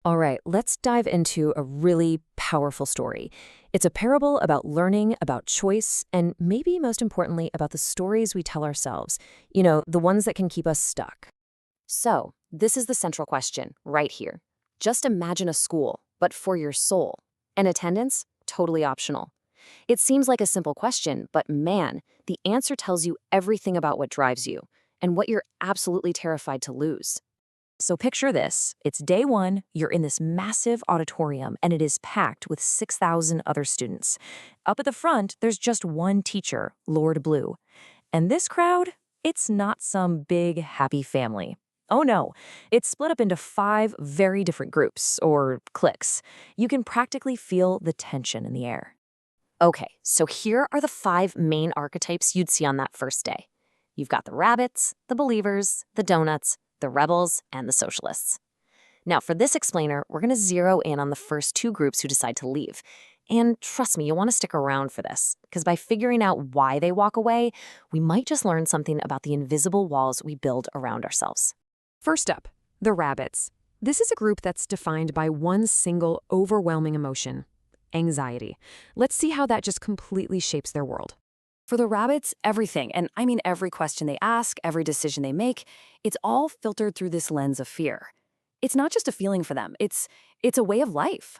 All right, let's dive into a really powerful story. It's a parable about learning, about choice, and maybe most importantly, about the stories we tell ourselves. The ones that can keep us stuck. So, this is the central question right here. Just imagine a school, but for your soul. And attendance? Totally optional. It seems like a simple question, but man, the answer tells you everything about what drives you and what you're absolutely terrified to lose. So picture this. It's day one, you're in this massive auditorium, and it is packed with 6,000 other students. Up at the front, there's just one teacher, Lord Blue. And this crowd, it's not some big, happy family. Oh no, it's split up into 5 very different groups, or cliques. You can practically feel the tension in the air. Okay, so here are the 5 main archetypes you'd see on that first day. You've got the rabbits, the believers, the donuts, the rebels, and the socialists. Now, for this explainer, we're going to zero in on the first 2 groups who decide to leave. And trust me, you'll want to stick around for this, because by figuring out why they walk away, we might just learn something about the invisible walls we build around ourselves. First up, the rabbits. This is a group that's defined by one single overwhelming emotion: anxiety. Let's see how that just completely shapes their world. For the rabbits, everything, and I mean every question they ask, every decision they make, it's all filtered through this lens of fear. It's not just a feeling for them, it's a way of life.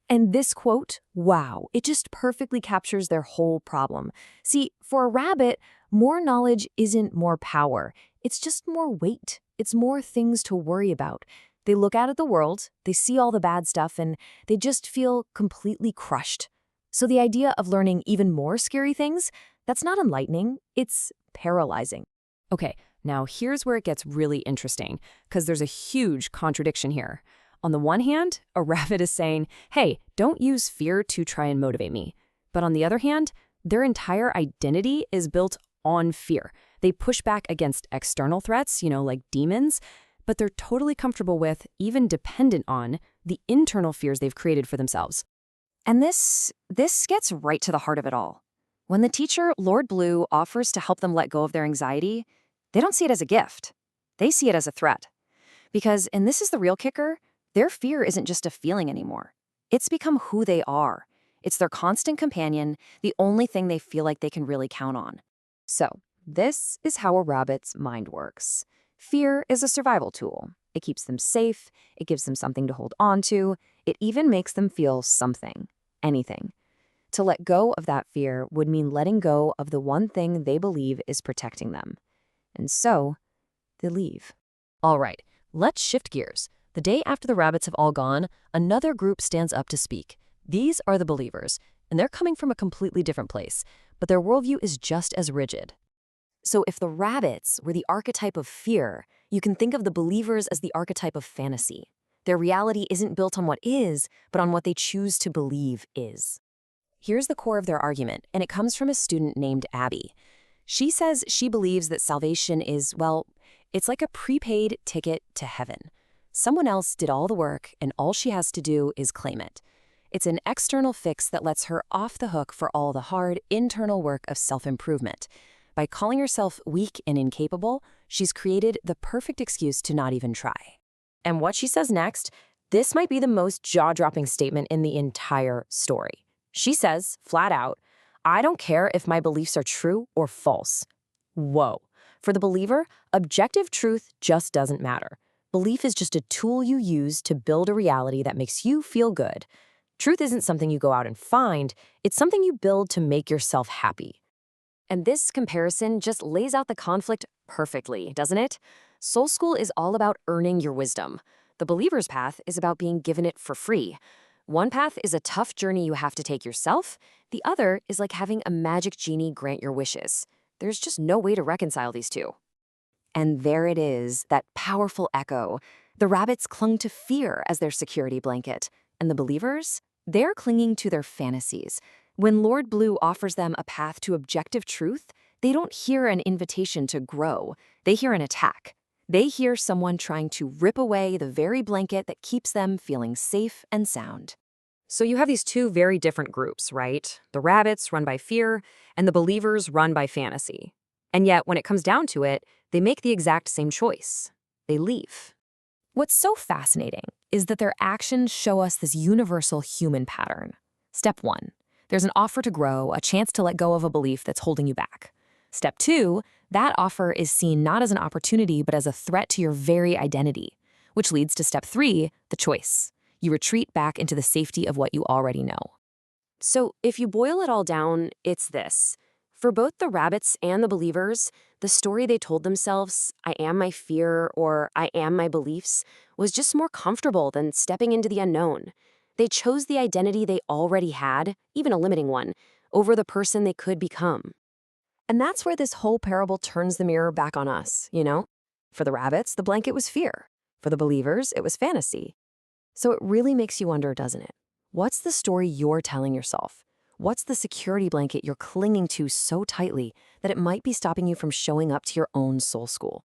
And this quote, wow, it just perfectly captures their whole problem. See, for a rabbit, more knowledge isn't more power. It's just more weight. It's more things to worry about. They look out at the world, they see all the bad stuff, and they just feel completely crushed. So the idea of learning even more scary things, that's not enlightening, it's paralyzing. Okay, now here's where it gets really interesting, because there's a huge contradiction here. On the one hand, a rabbit is saying, hey, don't use fear to try and motivate me. But on the other hand, their entire identity is built on fear. They push back against external threats, like demons, but they're totally comfortable with, even dependent on, the internal fears they've created for themselves. And this gets right to the heart of it all. When the teacher, Lord Blue, offers to help them let go of their anxiety, they don't see it as a gift. They see it as a threat. Because, and this is the real kicker, their fear isn't just a feeling anymore. It's become who they are. It's their constant companion, the only thing they feel like they can really count on. So, this is how a rabbit's mind works. Fear is a survival tool. It keeps them safe, it gives them something to hold on to, it even makes them feel something, anything. To let go of that fear would mean letting go of the one thing they believe is protecting them. And so, they leave. All right, let's shift gears. The day after the rabbits have all gone, another group stands up to speak. These are the believers, and they're coming from a completely different place, but their worldview is just as rigid. So if the rabbits were the archetype of fear, you can think of the believers as the archetype of fantasy. Their reality isn't built on what is, but on what they choose to believe is. Here's the core of their argument, and it comes from a student named Abby. She says she believes that salvation is, well, it's like a prepaid ticket to heaven. Someone else did all the work, and all she has to do is claim it. It's an external fix that lets her off the hook for all the hard, internal work of self-improvement. By calling herself weak and incapable, she's created the perfect excuse to not even try. And what she says next, this might be the most jaw-dropping statement in the entire story. She says, flat out, I don't care if my beliefs are true or false. Whoa. For the believer, objective truth just doesn't matter. Belief is just a tool you use to build a reality that makes you feel good. Truth isn't something you go out and find, it's something you build to make yourself happy. And this comparison just lays out the conflict perfectly, doesn't it? Soul School is all about earning your wisdom. The believer's path is about being given it for free. One path is a tough journey you have to take yourself. The other is like having a magic genie grant your wishes. There's just no way to reconcile these two. And there it is, that powerful echo. The rabbits clung to fear as their security blanket. And the believers? They're clinging to their fantasies. When Lord Blue offers them a path to objective truth, they don't hear an invitation to grow. They hear an attack. They hear someone trying to rip away the very blanket that keeps them feeling safe and sound. So you have these 2 very different groups, right? The rabbits run by fear, and the believers run by fantasy. And yet, when it comes down to it, they make the exact same choice. They leave. What's so fascinating is that their actions show us this universal human pattern. Step 1. There's an offer to grow, a chance to let go of a belief that's holding you back. Step 2. That offer is seen not as an opportunity, but as a threat to your very identity, which leads to step 3, the choice. You retreat back into the safety of what you already know. So, if you boil it all down, it's this. For both the rabbits and the believers, the story they told themselves, I am my fear or I am my beliefs, was just more comfortable than stepping into the unknown. They chose the identity they already had, even a limiting one, over the person they could become. And that's where this whole parable turns the mirror back on us, you know? For the rabbits, the blanket was fear. For the believers, it was fantasy. So it really makes you wonder, doesn't it? What's the story you're telling yourself? What's the security blanket you're clinging to so tightly that it might be stopping you from showing up to your own soul school?